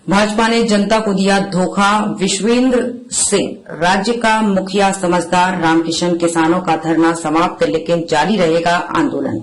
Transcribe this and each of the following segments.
भाजपा ने जनता को दिया धोखा, विश्वेंद्र सिंह। राज्य का मुखिया समझदार, रामकिशन। किसानों का धरना समाप्त, लेकिन जारी रहेगा आंदोलन।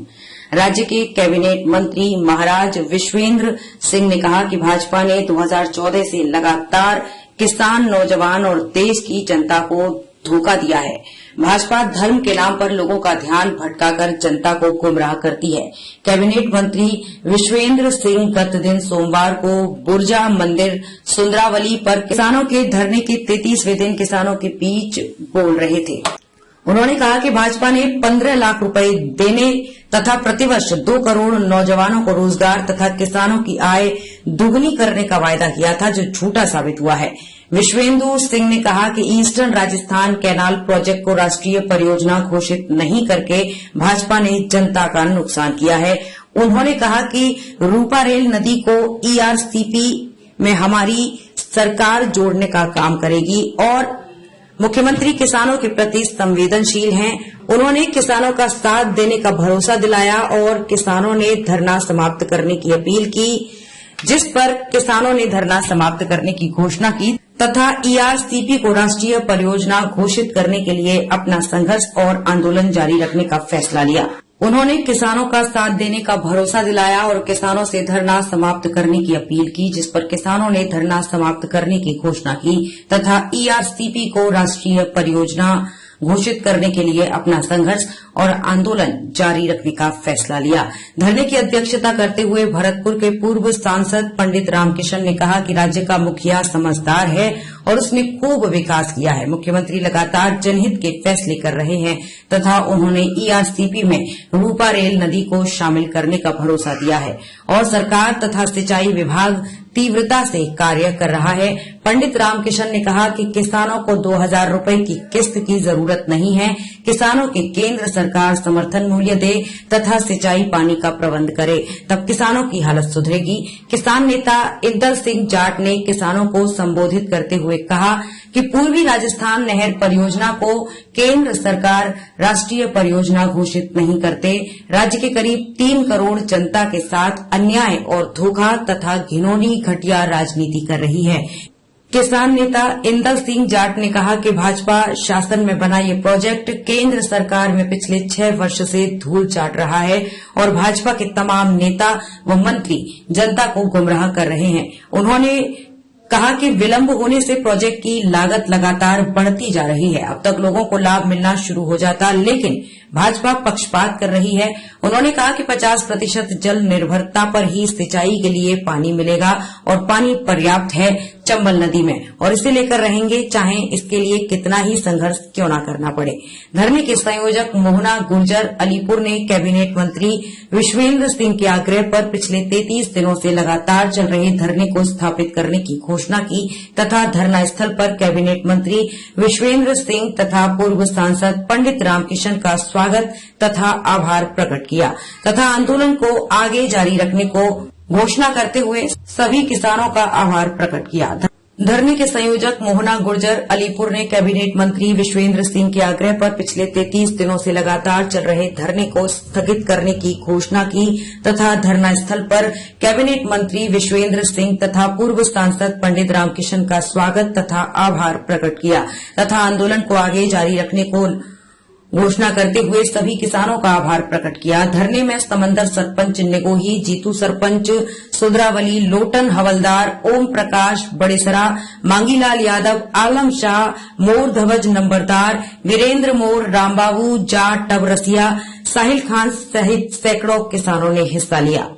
राज्य के कैबिनेट मंत्री महाराज विश्वेंद्र सिंह ने कहा कि भाजपा ने 2014 से लगातार किसान, नौजवान और देश की जनता को धोखा दिया है। भाजपा धर्म के नाम पर लोगों का ध्यान भटकाकर जनता को गुमराह करती है। कैबिनेट मंत्री विश्वेंद्र सिंह गत दिन सोमवार को बुर्जा मंदिर सुंदरावली पर किसानों के धरने के 33वें दिन किसानों के बीच बोल रहे थे। उन्होंने कहा कि भाजपा ने 15 लाख रुपए देने तथा प्रतिवर्ष 2 करोड़ नौजवानों को रोजगार तथा किसानों की आय दुगनी करने का वायदा किया था, जो झूठा साबित हुआ है। विश्वेंद्र सिंह ने कहा कि ईस्टर्न राजस्थान कैनाल प्रोजेक्ट को राष्ट्रीय परियोजना घोषित नहीं करके भाजपा ने जनता का नुकसान किया है। उन्होंने कहा कि रूपा रेल नदी को ईआरसीपी में हमारी सरकार जोड़ने का काम करेगी और मुख्यमंत्री किसानों के प्रति संवेदनशील हैं। उन्होंने किसानों का साथ देने का भरोसा दिलाया और किसानों ने धरना समाप्त करने की अपील की, जिस पर किसानों ने धरना समाप्त करने की घोषणा की तथा ईआरसीपी को राष्ट्रीय परियोजना घोषित करने के लिए अपना संघर्ष और आंदोलन जारी रखने का फैसला लिया। उन्होंने किसानों का साथ देने का भरोसा दिलाया और किसानों से धरना समाप्त करने की अपील की, जिस पर किसानों ने धरना समाप्त करने की घोषणा की तथा ईआरसीपी को राष्ट्रीय परियोजना घोषित करने के लिए अपना संघर्ष और आंदोलन जारी रखने का फैसला लिया। धरने की अध्यक्षता करते हुए भरतपुर के पूर्व सांसद पंडित रामकिशन ने कहा कि राज्य का मुखिया समझदार है और उसने खूब विकास किया है। मुख्यमंत्री लगातार जनहित के फैसले कर रहे हैं तथा उन्होंने ईआरसीपी में रूपा रेल नदी को शामिल करने का भरोसा दिया है और सरकार तथा सिंचाई विभाग तीव्रता से कार्य कर रहा है। पंडित रामकिशन ने कहा कि किसानों को 2000 रुपए की किस्त की जरूरत नहीं है। किसानों के केंद्र सरकार समर्थन मूल्य दे तथा सिंचाई पानी का प्रबंध करे, तब किसानों की हालत सुधरेगी। किसान नेता इंदर सिंह जाट ने किसानों को संबोधित करते हुए कहा कि पूर्वी राजस्थान नहर परियोजना को केंद्र सरकार राष्ट्रीय परियोजना घोषित नहीं करते। राज्य के करीब 3 करोड़ जनता के साथ अन्याय और धोखा तथा घिनौनी घटिया राजनीति कर रही है। किसान नेता इंदर सिंह जाट ने कहा कि भाजपा शासन में बना ये प्रोजेक्ट केंद्र सरकार में पिछले 6 वर्ष से धूल चाट रहा है और भाजपा के तमाम नेता व मंत्री जनता को गुमराह कर रहे हैं। उन्होंने कहा कि विलंब होने से प्रोजेक्ट की लागत लगातार बढ़ती जा रही है। अब तक लोगों को लाभ मिलना शुरू हो जाता, लेकिन भाजपा पक्षपात कर रही है। उन्होंने कहा कि 50% जल निर्भरता पर ही सिंचाई के लिए पानी मिलेगा और पानी पर्याप्त है चंबल नदी में और इसे लेकर रहेंगे, चाहे इसके लिए कितना ही संघर्ष क्यों न करना पड़े। धरने के संयोजक मोहना गुर्जर अलीपुर ने कैबिनेट मंत्री विश्वेंद्र सिंह के आग्रह पर पिछले 33 दिनों से लगातार चल रहे धरने को स्थापित करने की घोषणा की तथा धरना स्थल पर कैबिनेट मंत्री विश्वेंद्र सिंह तथा पूर्व सांसद पंडित रामकिशन का स्वागत तथा आभार प्रकट किया तथा आंदोलन को आगे जारी रखने को घोषणा करते हुए सभी किसानों का आभार प्रकट किया। धरने के संयोजक मोहना गुर्जर अलीपुर ने कैबिनेट मंत्री विश्वेंद्र सिंह के आग्रह पर पिछले 33 दिनों से लगातार चल रहे धरने को स्थगित करने की घोषणा की तथा धरना स्थल पर कैबिनेट मंत्री विश्वेंद्र सिंह तथा पूर्व सांसद पंडित रामकिशन का स्वागत तथा आभार प्रकट किया तथा आंदोलन को आगे जारी रखने को घोषणा करते हुए सभी किसानों का आभार प्रकट किया। धरने में समंदर सरपंच निगोही, जीतू सरपंच सुंदरावली, लोटन हवलदार, ओम प्रकाश बड़ेसरा, मांगीलाल यादव, आलम शाह, मोर धवज नंबरदार, वीरेंद्र मोर, रामबाबू जाट टबरसिया, साहिल खान सहित सैकड़ों किसानों ने हिस्सा लिया।